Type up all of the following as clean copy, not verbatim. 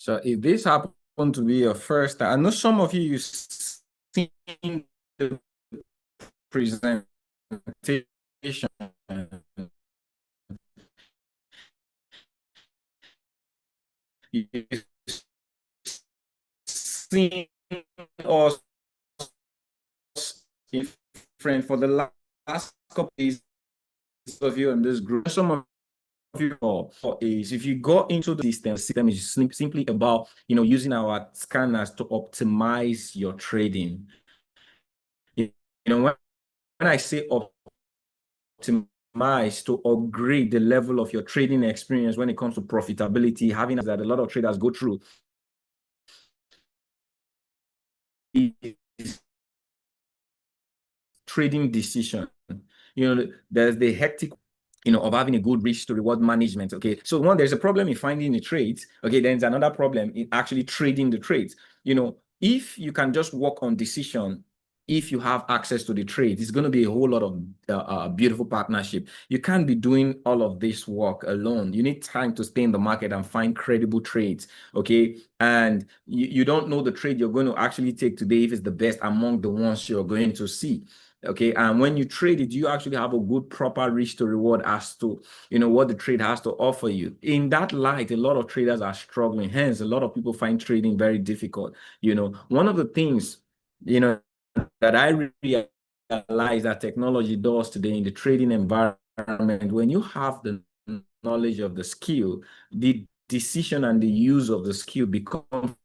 So if this happened to be your first time, I know some of you, you've seen the presentation. You've seen us different for the last couple of days of you in this group. Some of you is if you go into the system is simply about using our scanners to optimize your trading. When I say optimize, to upgrade the level of your trading experience when it comes to profitability, having that a lot of traders go through is trading decision. There's the hectic of having a good risk to reward management. Okay, so one, there's a problem in finding the trades. Okay, then there's another problem in actually trading the trades. If you can just work on decision, if you have access to the trades, it's going to be a whole lot of beautiful partnership. You can't be doing all of this work alone. You need time to stay in the market and find credible trades. Okay, and you don't know the trade you're going to actually take today if it's the best among the ones you're going to see. Okay, and when you trade it, you actually have a good proper risk to reward as to what the trade has to offer you. In that light, a lot of traders are struggling. Hence, a lot of people find trading very difficult. One of the things that I really realize that technology does today in the trading environment, when you have the knowledge of the skill, the decision and the use of the skill becomes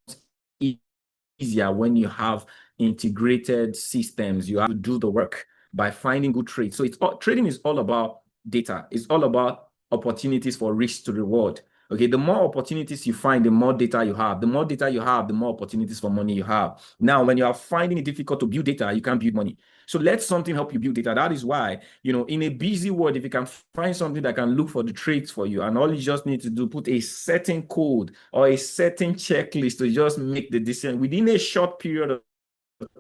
easier when you have integrated systems. You have to do the work by finding good trades. So trading is all about data. It's all about opportunities for risk to reward. Okay, the more opportunities you find, the more data you have. The more data you have, the more opportunities for money you have. Now, when you are finding it difficult to build data, you can't build money. So let something help you build data. That is why, in a busy world, if you can find something that can look for the trades for you, and all you just need to do, put a certain code or a certain checklist to just make the decision within a short period of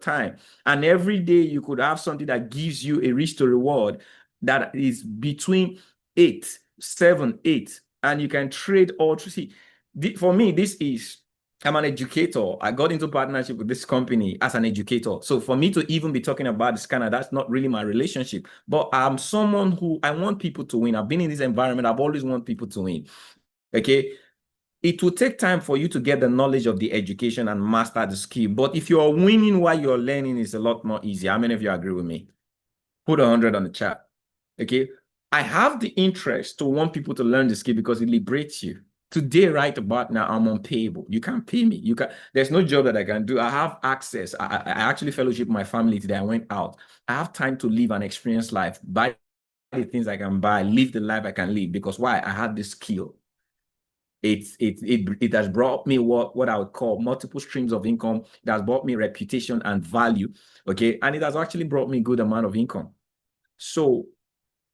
time. And every day you could have something that gives you a risk to reward that is between 8, 7, 8, and you can trade all three. See, for me, I'm an educator. I got into partnership with this company as an educator. So for me to even be talking about the scanner, that's not really my relationship. But I'm someone who I want people to win. I've been in this environment. I've always want people to win. Okay. It will take time for you to get the knowledge of the education and master the skill. But if you're winning while you're learning, it's a lot more easier. How many of you agree with me? Put 100 on the chat. Okay. I have the interest to want people to learn the skill because it liberates you. Today, right about now, I'm unpayable. You can't pay me. There's no job that I can do. I have access. I actually fellowship my family today. I went out. I have time to live and experience life, buy the things I can buy, live the life I can live. Because why? I have this skill. It has brought me what I would call multiple streams of income. It has brought me reputation and value. Okay. And it has actually brought me good amount of income. So,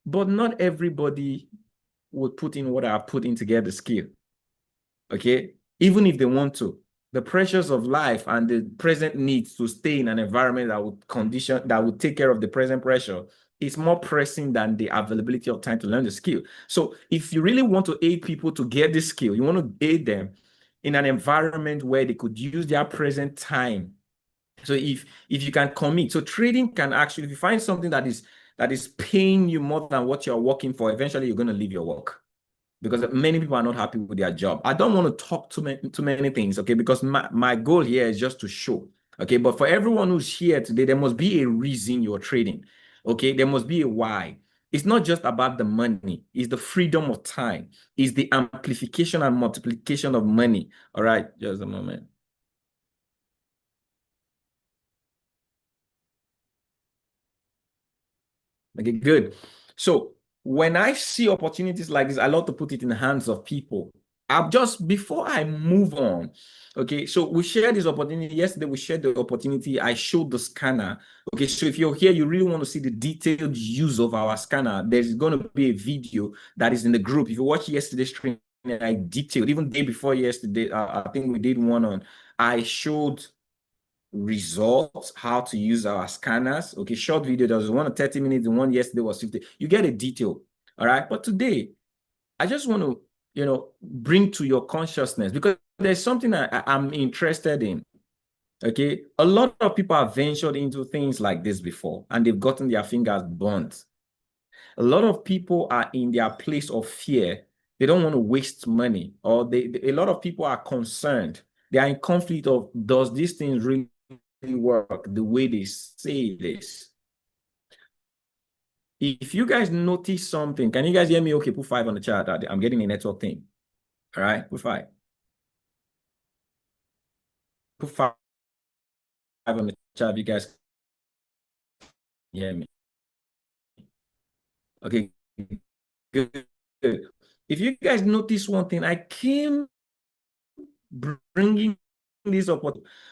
but not everybody would put in what I put in to get the skill. Okay. Even if they want to, the pressures of life and the present needs to stay in an environment that would take care of the present pressure is more pressing than the availability of time to learn the skill. So if you really want to aid people to get this skill, you want to aid them in an environment where they could use their present time. So if you can commit, so trading can actually, if you find something that is paying you more than what you're working for, eventually you're going to leave your work. Because many people are not happy with their job. I don't want to talk too many things, okay? Because my goal here is just to show, okay? But for everyone who's here today, there must be a reason you're trading, okay? There must be a why. It's not just about the money. It's the freedom of time. It's the amplification and multiplication of money. All right, just a moment. Okay, good. So when I see opportunities like this, I love to put it in the hands of people. Before I move on, okay, so we shared this opportunity. Yesterday, we shared the opportunity. I showed the scanner. Okay, so if you're here, you really want to see the detailed use of our scanner, there's going to be a video that is in the group. If you watch yesterday's training, I detailed, even day before yesterday, I think we did one on, I showed results, how to use our scanners. Okay, short video, there was one of 30 minutes, the one yesterday was 50. You get a detail. All right. But today, I just want to, bring to your consciousness, because there's something I'm interested in. Okay, a lot of people have ventured into things like this before, and they've gotten their fingers burnt. A lot of people are in their place of fear. They don't want to waste money, or a lot of people are concerned. They are in conflict of, does these things really work the way they say this? If you guys notice something, can you guys hear me? Okay, put 5 on the chat. I'm getting a network thing. All right, put 5. Put 5 on the chat if you guys hear me. Okay, good. If you guys notice one thing, I came bringing this up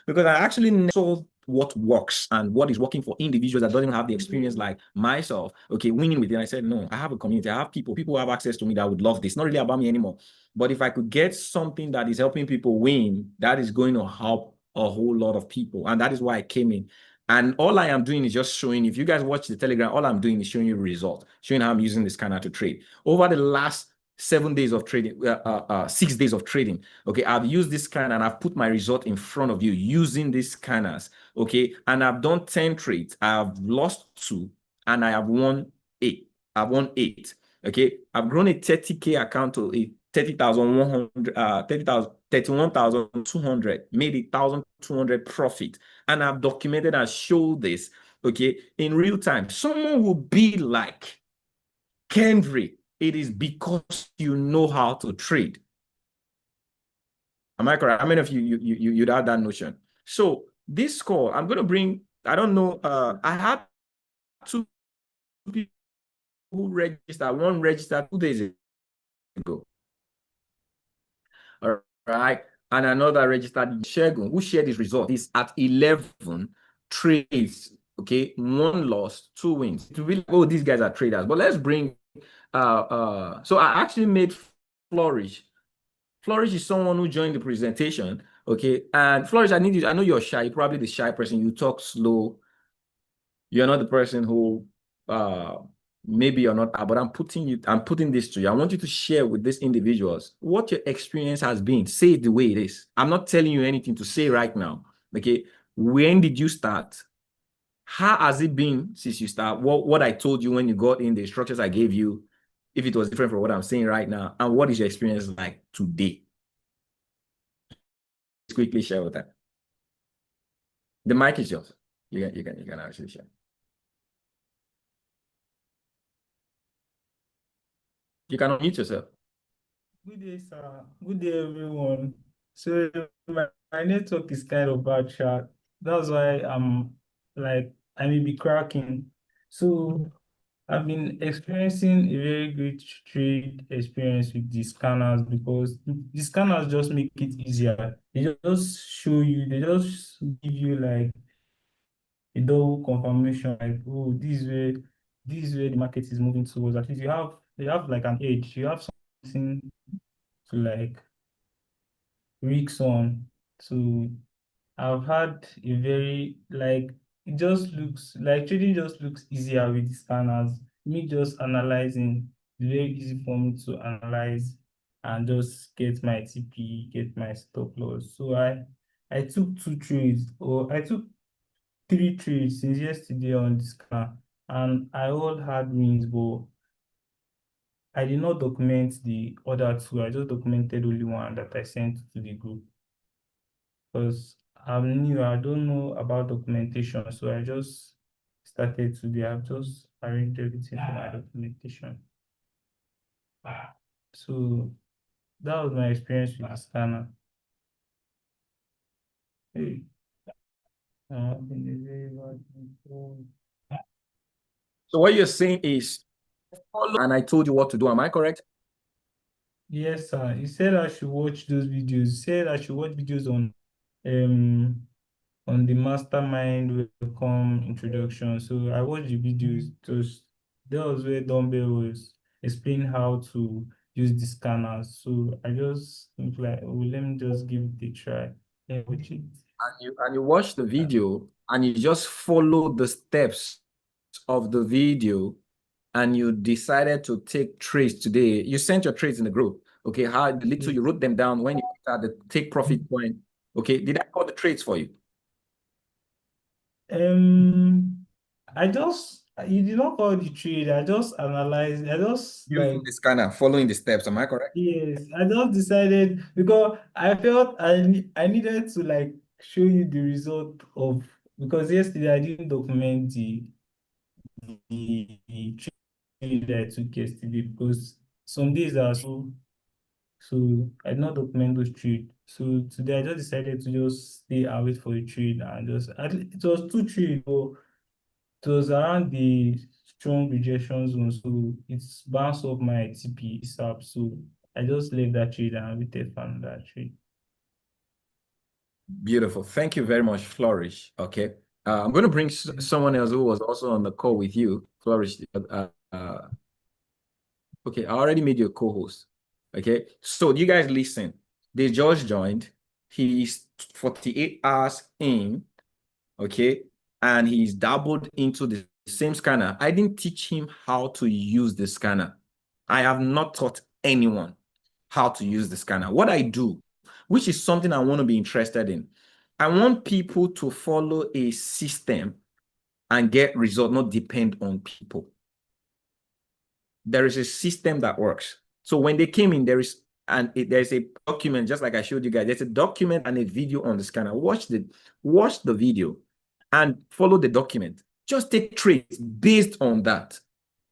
because I actually saw what works and what is working for individuals that don't have the experience like myself. Okay, winning with it. I said, no, I have a community. I have people who have access to me that would love this. Not really about me anymore. But if I could get something that is helping people win, that is going to help a whole lot of people. And that is why I came in. And all I am doing is just showing, if you guys watch the Telegram, all I'm doing is showing you the result, showing how I'm using this scanner to trade. Over the last 7 days of trading, 6 days of trading, okay, I've used this scanner and I've put my result in front of you using these scanners, okay, and I've done 10 trades. I've lost 2 and I have won 8. I've won 8, okay. I've grown a 30K account to a 30,100, 31,200, made 1,200 profit, and I've documented and showed this, okay, in real time. Someone will be like, Kendrick, it is because you know how to trade. Am I correct? How many of you had that notion? So this call, I'm going to bring, I don't know, I had 2 people who registered. One registered 2 days ago. All right. And another registered, Shegun, who shared his result, is at 11 trades. Okay, 1 loss, 2 wins. To really, oh, these guys are traders. But let's bring so I actually made Flourish. Flourish is someone who joined the presentation. Okay. And Flourish, I know you're shy. You're probably the shy person. You talk slow. You're not the person who maybe you're not, but I'm putting this to you. I want you to share with these individuals what your experience has been. Say it the way it is. I'm not telling you anything to say right now. Okay. When did you start? How has it been since you start? What I told you when you got in, the instructions I gave you, if it was different from what I'm saying right now, and what is your experience like today? Just quickly share with that. The mic is yours. You can actually share. You can unmute yourself. Good day, sir. Good day, everyone. So my network is kind of bad, chat. That's why I may be cracking. So I've been experiencing a very great trade experience with the scanners because the scanners just make it easier. They just show you, they just give you like a double confirmation, like, oh, this is where the market is moving towards. At least you have like an edge. You have something to like risk on. So I've had a very like it just looks like trading just looks easier with the scanners. Me just analyzing, it's very easy for me to analyze and just get my TP, get my stop loss. So I took 2 trades, or I took 3 trades since yesterday on the scanner, and I all had wins, but I did not document the other 2. I just documented only one that I sent to the group because I'm new. I don't know about documentation, so I just started today. I've just arranged everything for my documentation. So that was my experience with the scanner. Hey, I've been a very bad control. So what you're saying is, follow, and I told you what to do. Am I correct? Yes, sir. He said I should watch those videos. He said I should watch videos on the mastermind welcome introduction. So I watched the videos. That was where Dumbbell was explaining how to use the scanners. So I just think like, oh, let me just give it a try. Yeah, watch it. And you watch the video and you just follow the steps of the video, and you decided to take trades today. You sent your trades in the group. Okay, how the little you wrote them down when you at the take profit point. Okay, did I call the trades for you? I just you did not call the trade. I just analyzed. I just Using like the scanner, following the steps. Am I correct? yes. I just decided because I felt I needed to like show you the result of because yesterday I didn't document the trade I took yesterday because some days are so I did not document those trades. So today I just decided to just stay and wait for the trade and it was two trades, but it was around the strong rejection zone, so it's bounced off my TP SAP. So I just left that trade and waited for that trade. Beautiful. Thank you very much, Flourish. Okay. I'm going to bring someone else who was also on the call with you, Flourish. Okay, I already made you a co-host. Okay, so you guys listen. They just joined. He's 48 hours in. Okay, and he's dabbled into the same scanner. I didn't teach him how to use the scanner. I have not taught anyone how to use the scanner. What I do, which is something I want to be interested in, I want people to follow a system and get results, not depend on people. There is a system that works. So when they came in, there's a document, just like I showed you guys. There's a document and a video on the scanner. Watch the video and follow the document. Just take trades based on that.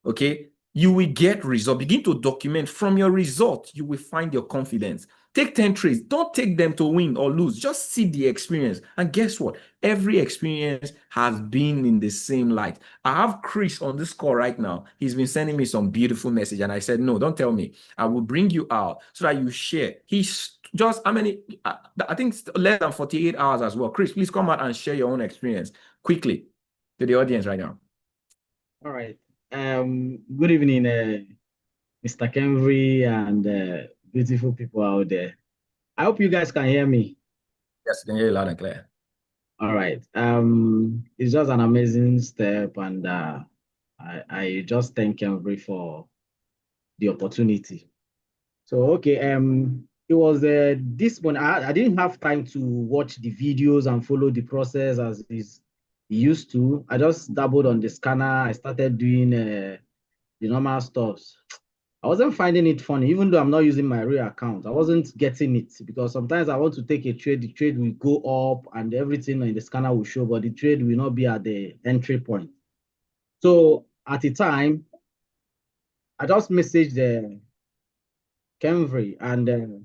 Okay. You will get result. Begin to document. From your result, you will find your confidence. Take 10 trades. Don't take them to win or lose. Just see the experience. And guess what? Every experience has been in the same light. I have Chris on this call right now. He's been sending me some beautiful message. And I said, no, don't tell me. I will bring you out so that you share. He's just, how many? I think it's less than 48 hours as well. Chris, please come out and share your own experience quickly to the audience right now. All right. Good evening, Mr. Kenvry and beautiful people out there. I hope you guys can hear me. Yes, can hear you loud and clear. All right. It's just an amazing step, and I just thank Kenvry for the opportunity. So okay, it was this one. I didn't have time to watch the videos and follow the process as is used to. I just dabbled on the scanner. I started doing the normal stuff. I wasn't finding it funny, even though I'm not using my real account. I wasn't getting it because sometimes I want to take a trade, the trade will go up and everything in the scanner will show, but the trade will not be at the entry point. So at the time, I just messaged the Kenvry and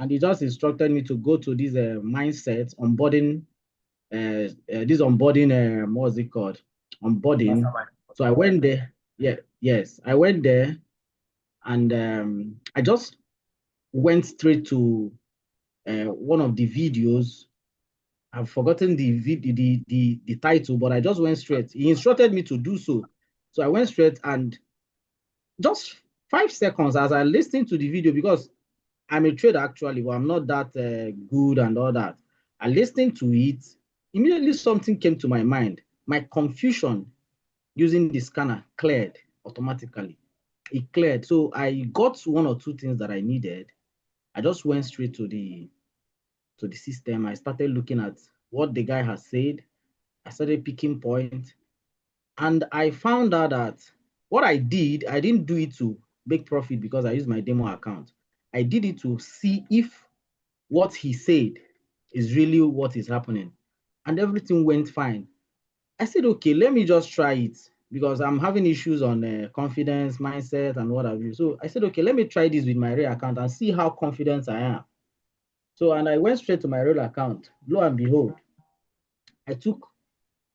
he just instructed me to go to this mindset onboarding, this onboarding, what's it called? Onboarding. So I went there. Yeah, yes, I went there and I just went straight to one of the videos. I've forgotten the title, but I just went straight. He instructed me to do so. So I went straight and just 5 seconds as I listened to the video, because I'm a trader actually, but I'm not that good and all that. I listened to it. Immediately something came to my mind. My confusion using the scanner cleared automatically. It cleared. So I got one or two things that I needed. I just went straight to the system. I started looking at what the guy has said. I started picking points. And I found out that what I didn't do it to make profit because I used my demo account. I did it to see if what he said is really what is happening. And everything went fine. I said, okay, let me just try it because I'm having issues on confidence, mindset, and what have you. So I said, okay, let me try this with my real account and see how confident I am. So, and I went straight to my real account. Lo and behold, I took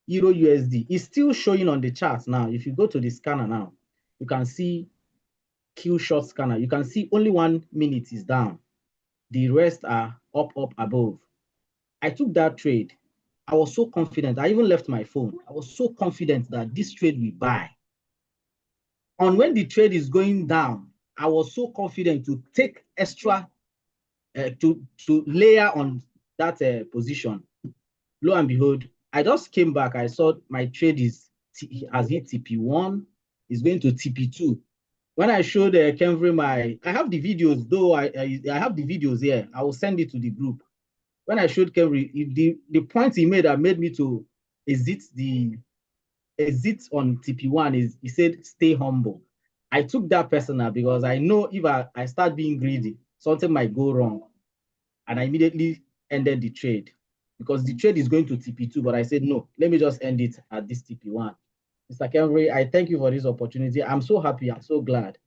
Euro USD. It's still showing on the chart now. If you go to the scanner now, you can see Q short scanner. You can see only 1 minute is down. The rest are up, above. I took that trade. I was so confident. I even left my phone. I was so confident that this trade will buy. And when the trade is going down, I was so confident to take extra, to layer on that position. Lo and behold, I just came back. I saw my trade has hit TP1, is going to TP2. when I showed Kenvry I have the videos, though I have the videos here. I will send it to the group. When I showed Kenvry, the point he made that made me to exit on TP1 is he said, stay humble. I took that personal because I know if I start being greedy, something might go wrong. And I immediately ended the trade because the trade is going to TP2, but I said, no, let me just end it at this TP1. Mr. Kenvry, I thank you for this opportunity. I'm so happy. I'm so glad.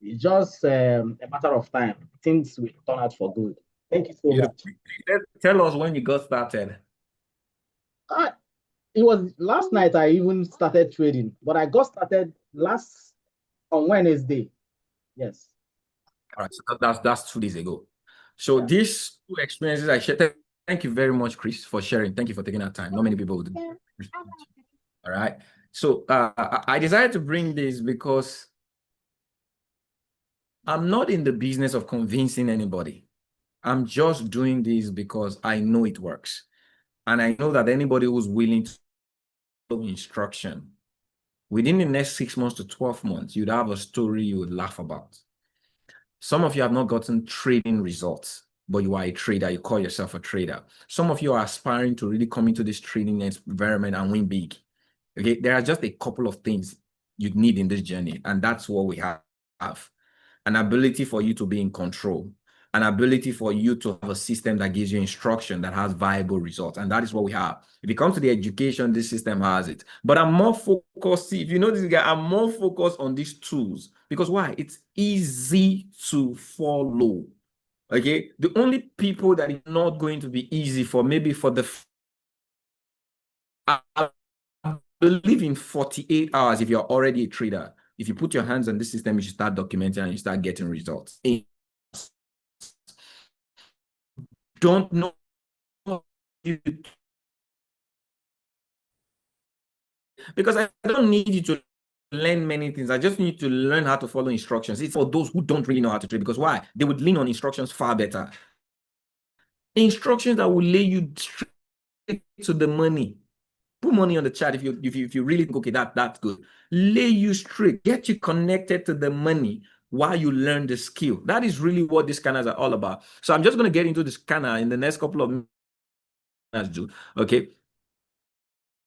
It's just a matter of time. Things will turn out for good. Thank you so much. Tell us when you got started. It was last night I even started trading, but I got started on Wednesday. Yes. All right, so that's 2 days ago. So these two experiences I shared. Thank you very much, Chris, for sharing. Thank you for taking that time. Not many people would. All right. So I decided to bring this because I'm not in the business of convincing anybody. I'm just doing this because I know it works. And I know that anybody who's willing to follow instruction, within the next 6 months to 12 months, you'd have a story you would laugh about. Some of you have not gotten trading results, but you are a trader. You call yourself a trader. Some of you are aspiring to really come into this trading environment and win big. Okay, there are just a couple of things you need in this journey, and that's what we have. An ability for you to be in control, an ability for you to have a system that gives you instruction that has viable results. And that is what we have. If it comes to the education, this system has it. But I'm more focused. See, if you know this guy, I'm more focused on these tools. Because why? It's easy to follow. Okay. The only people that is not going to be easy for, maybe for the I believe in 48 hours, if you're already a trader, if you put your hands on this system, you should start documenting and you start getting results. Don't know because I don't need you to learn many things. I just need to learn how to follow instructions. It's for those who don't really know how to trade, because why? They would lean on instructions far better. Instructions that will lay you straight to the money. Put money on the chat if you really think, okay, that's good. Lay you straight, get you connected to the money while you learn the skill. That is really what these scanners are all about. So I'm just going to get into the scanner in the next couple of minutes. Okay.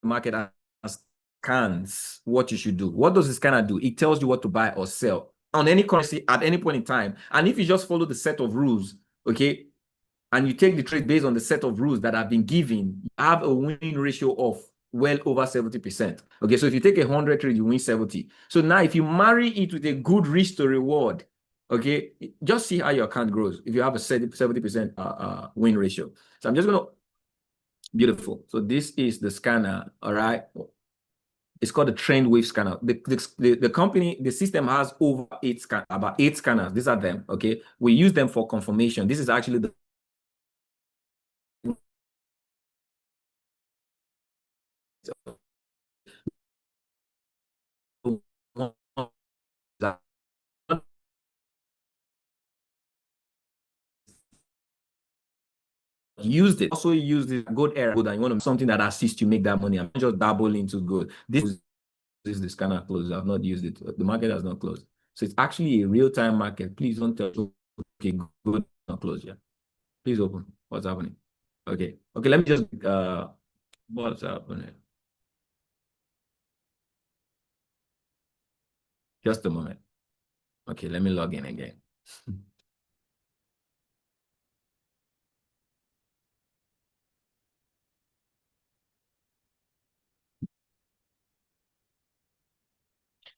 Market scans what you should do. What does the scanner do? It tells you what to buy or sell on any currency at any point in time. And if you just follow the set of rules, okay, and you take the trade based on the set of rules that have been given, you have a winning ratio of well over 70%. Okay, so if you take 100 trades, you win 70. So now if you marry it with a good risk to reward, okay, just see how your account grows if you have a 70% win ratio. So I'm just going to, beautiful. So this is the scanner, all right? It's called the Trendwave scanner. The company, the system has over about 8 scanners. These are them, okay? We use them for confirmation. This is actually the used it. Also use this good area and you want to something that assists you make that money. I'm just dabble into good. This is the scanner closed. I've not used it. The market has not closed. So it's actually a real-time market. Please don't tell me, okay, good, not closed yet. Please open. What's happening? Okay. Okay, let me just what's happening? Just a moment. Okay, let me log in again.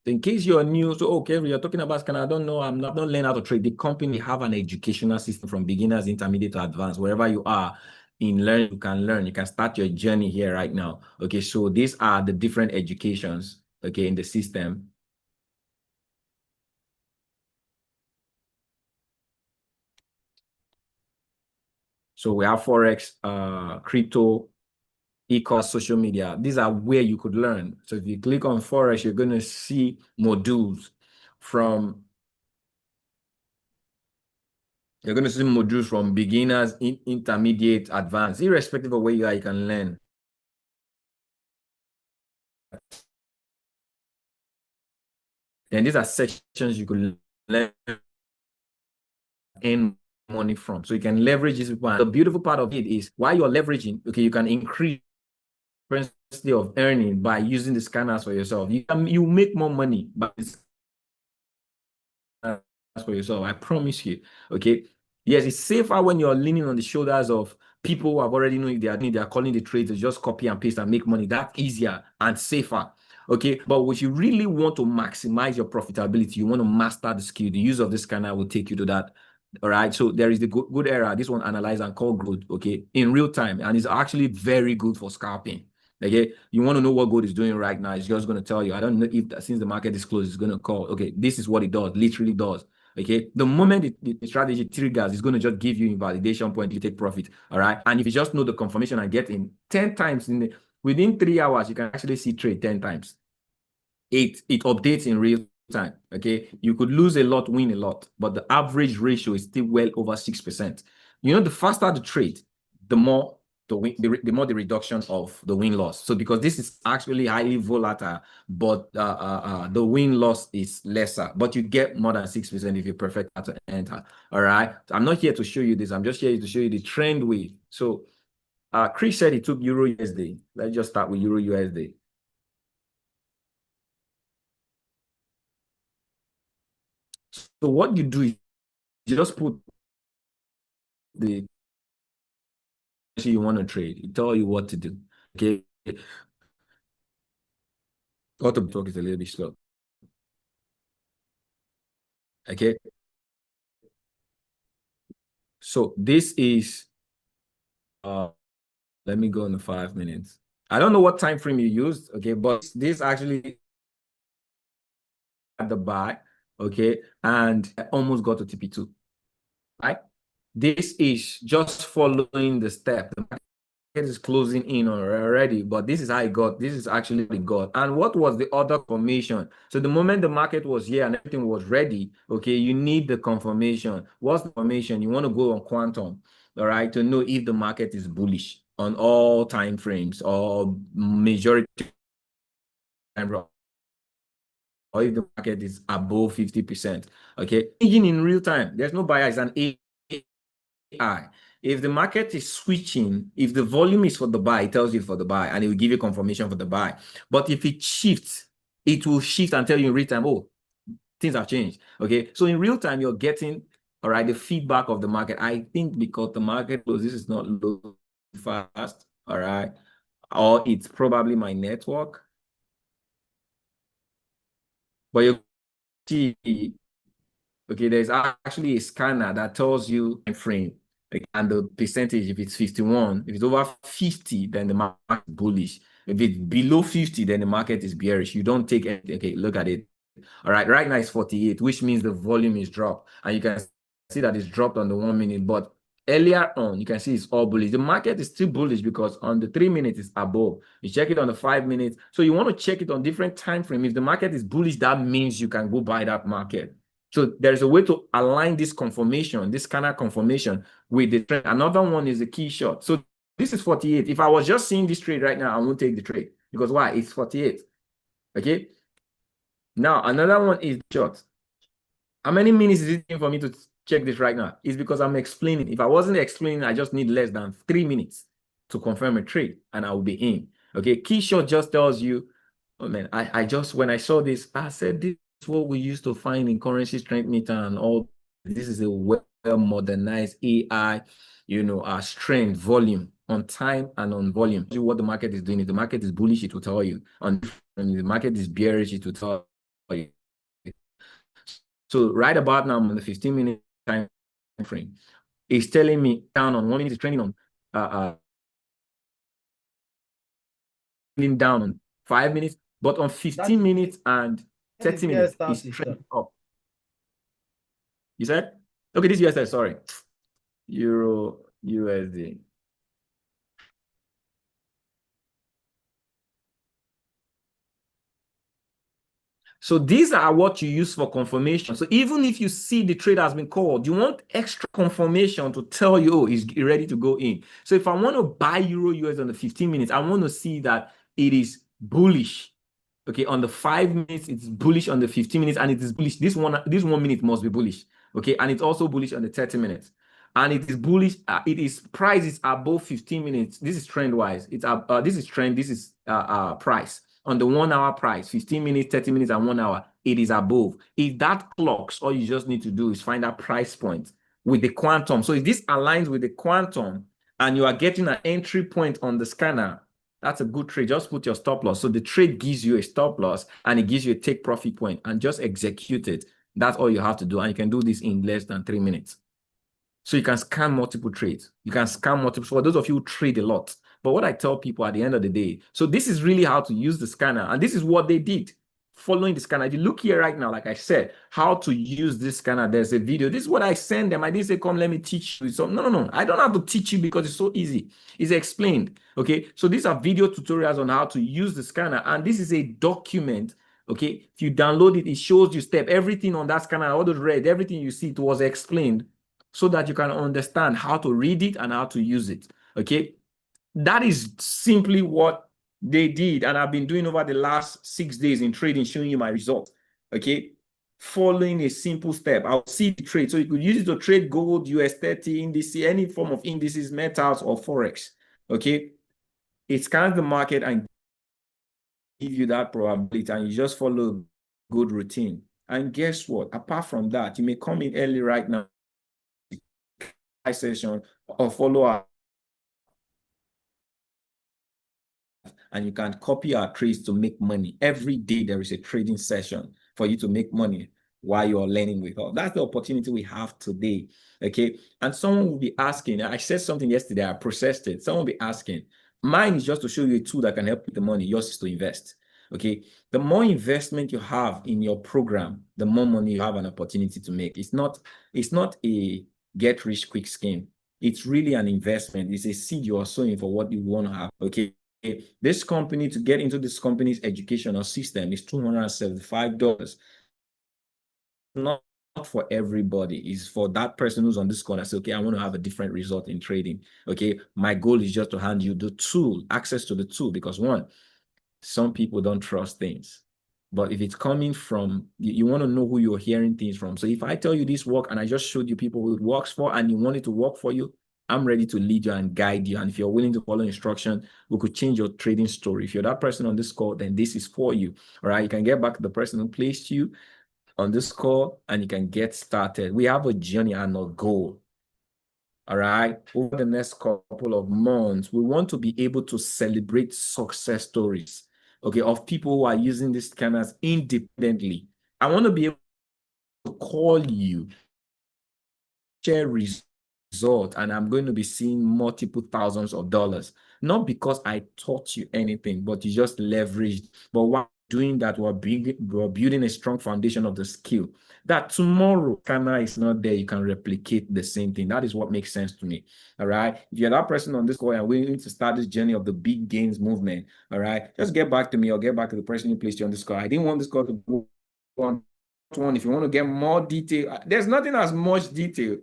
In case you're new, so okay, you're talking about scanner. I don't know. I'm not learning how to trade. The company have an educational system from beginners, intermediate to advanced. Wherever you are in learn, you can learn. You can start your journey here right now. Okay, so these are the different educations, okay, in the system. So we have Forex, crypto, e-commerce, social media. These are where you could learn. So if you click on Forex, you're going to see modules from You're going to see modules from beginners, intermediate, advanced. Irrespective of where you are, you can learn. then these are sections you could earn money from. So you can leverage this. And the beautiful part of it is while you're leveraging, okay, you can increase the of earning by using the scanners for yourself. You make more money by for yourself. I promise you. Okay. Yes, it's safer when you're leaning on the shoulders of people who have already known they are calling the trades to just copy and paste and make money. That's easier and safer. Okay. But what you really want to maximize your profitability, you want to master the skill. The use of the scanner will take you to that. All right. So there is the good era. This one analyze and call gold. Okay. In real time. And it's actually very good for scalping. Okay, you want to know what gold is doing right now. It's just going to tell you. I don't know if since the market is closed, it's going to call. Okay, this is what it does. Literally does. Okay, the moment the strategy triggers, it's going to just give you invalidation point. You take profit. All right, and if you just know the confirmation and get in 10 times within 3 hours, you can actually see trade 10 times. It updates in real time. Okay, you could lose a lot, win a lot, but the average ratio is still well over 6%. You know, the faster the trade, the more the more the reduction of the win-loss. So because this is actually highly volatile, but the win-loss is lesser, but you get more than 6% if you perfect how to enter. All right. I'm not here to show you this. I'm just here to show you the trend wave. So Chris said he took Euro USD. Let's just start with Euro USD. So what you do is you just put the you want to trade. It tell you what to do. Okay. Auto talk is a little bit slow. Okay. So this is let me go in the 5 minutes. I don't know what time frame you used, okay, but this actually at the buy, okay, and I almost got to TP2. Right? This is just following the step. The market is closing in already, but this is how it got. This is actually what it got. And what was the other confirmation? So the moment the market was here and everything was ready, okay, you need the confirmation. What's the confirmation? You want to go on quantum, all right, to know if the market is bullish on all time frames or majority time frame, or if the market is above 50%. Okay, even in real time, there's no buyer, it's an AI. If the market is switching, if the volume is for the buy, it tells you for the buy and it will give you confirmation for the buy. But if it shifts, it will shift and tell you in real time, oh, things have changed. Okay. So in real time, you're getting, all right, the feedback of the market. I think because the market was, this is not low fast. All right. Or it's probably my network. But you see, okay, there's actually a scanner that tells you time frame. And the percentage, if it's 51, if it's over 50, then the market is bullish. If it's below 50, then the market is bearish. You don't take anything. Okay, look at it. All right, right now it's 48, which means the volume is dropped. And you can see that it's dropped on the 1 minute. But earlier on, you can see it's all bullish. The market is still bullish because on the 3 minutes, it's above. You check it on the 5 minutes. So you want to check it on different time frame. If the market is bullish, that means you can go buy that market. So there's a way to align this confirmation, this scanner confirmation with the trend. Another one is the key short. So this is 48. If I was just seeing this trade right now, I won't take the trade because why? It's 48. Okay. Now, another one is short. How many minutes is it for me to check this right now? It's because I'm explaining. If I wasn't explaining, I just need less than 3 minutes to confirm a trade and I will be in. Okay. Key short just tells you, oh man, I just, when I saw this, I said, this is what we used to find in currency strength meter and all. This is a well modernized AI, you know, strength, volume on time and on volume. What the market is doing. If the market is bullish, it will tell you. And the market is bearish, it will tell you. So right about now, I'm on the 15-minute time frame. It's telling me down on 1 minute, it's trending on down on 5 minutes, but on 15 minutes and 30 minutes, it's trending up. You said? Okay, this USD, sorry. Euro USD. So these are what you use for confirmation. So even if you see the trade has been called, you want extra confirmation to tell you, oh, it's ready to go in. So if I want to buy Euro US on the 15 minutes, I want to see that it is bullish. Okay, on the 5 minutes, it's bullish. On the 15 minutes, and it is bullish. This 1 minute must be bullish. Okay, and it's also bullish on the 30 minutes. And it is bullish. It is price is above 15 minutes. This is trend wise. It's this is trend. This is price on the 1 hour price, 15 minutes, 30 minutes, and 1 hour. It is above. If that clocks, all you just need to do is find that price point with the quantum. So if this aligns with the quantum and you are getting an entry point on the scanner, that's a good trade. Just put your stop loss. So the trade gives you a stop loss and it gives you a take profit point, and just execute it. That's all you have to do. And you can do this in less than 3 minutes. So you can scan multiple trades. You can scan multiple, for those of you who trade a lot. But what I tell people at the end of the day, so this is really how to use the scanner. And this is what they did following the scanner. If you look here right now, like I said, how to use this scanner, there's a video. This is what I send them. I didn't say, come, let me teach you. So no. I don't have to teach you because it's so easy. It's explained. Okay. So these are video tutorials on how to use the scanner. And this is a document. Okay. If you download it, it shows you step, everything on that scanner, all the red, everything you see, it was explained so that you can understand how to read it and how to use it. Okay. That is simply what they did, and I've been doing over the last 6 days in trading, showing you my results. Okay, following a simple step. I'll see the trade, so you could use it to trade gold, US30 index, any form of indices, metals, or forex. Okay, it scans the market and give you that probability, and you just follow good routine. And guess what? Apart from that, you may come in early right now, session, or follow our, and you can copy our trades to make money. Every day there is a trading session for you to make money while you're learning with us. That's the opportunity we have today. Okay. And someone will be asking, I said something yesterday, I processed it. Someone will be asking, mine is just to show you a tool that can help with the money. Yours is to invest. Okay. The more investment you have in your program, the more money you have an opportunity to make. It's not a get rich quick scheme. It's really an investment. It's a seed you are sowing for what you want to have. Okay. This company, to get into this company's educational system, is $275. Not for everybody. It's for that person who's on this call that says, okay, I want to have a different result in trading. Okay, my goal is just to hand you the tool, access to the tool, because one, some people don't trust things. But if it's coming from, you want to know who you're hearing things from. So if I tell you this work and I just showed you people who it works for and you want it to work for you, I'm ready to lead you and guide you. And if you're willing to follow instruction, we could change your trading story. If you're that person on this call, then this is for you. All right. You can get back to the person who placed you on this call and you can get started. We have a journey and a goal. All right. Over the next couple of months, we want to be able to celebrate success stories, okay, of people who are using these scanners independently. I want to be able to call you, share results, and I'm going to be seeing multiple thousands of dollars. Not because I taught you anything, but you just leveraged. But while doing that, we're building a strong foundation of the skill that tomorrow scanner is not there, you can replicate the same thing. That is what makes sense to me. All right. If you're that person on this call and we need to start this journey of the big gains movement, all right, just get back to me or get back to the person who placed you on this call. I didn't want this call to go on. If you want to get more detail, there's nothing as much detail.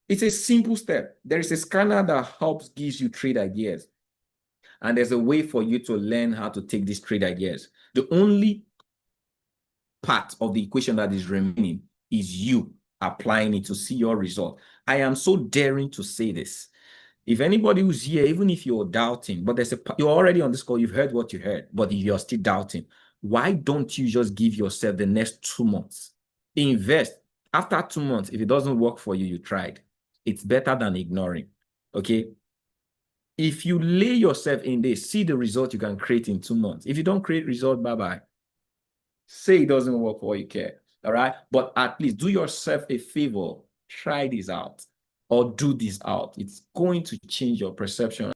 It's a simple step. There is a scanner that helps, gives you trade ideas. And there's a way for you to learn how to take these trade ideas. The only part of the equation that is remaining is you applying it to see your result. I am so daring to say this. If anybody who's here, even if you're doubting, but you're already on this call, you've heard what you heard, but if you're still doubting, why don't you just give yourself the next 2 months? Invest. After 2 months, if it doesn't work for you, you tried. It's better than ignoring. Okay. If you lay yourself in this, see the result you can create in 2 months. If you don't create result, bye-bye. Say it doesn't work for you care. All right. But at least do yourself a favor. Try this out or do this out. It's going to change your perception.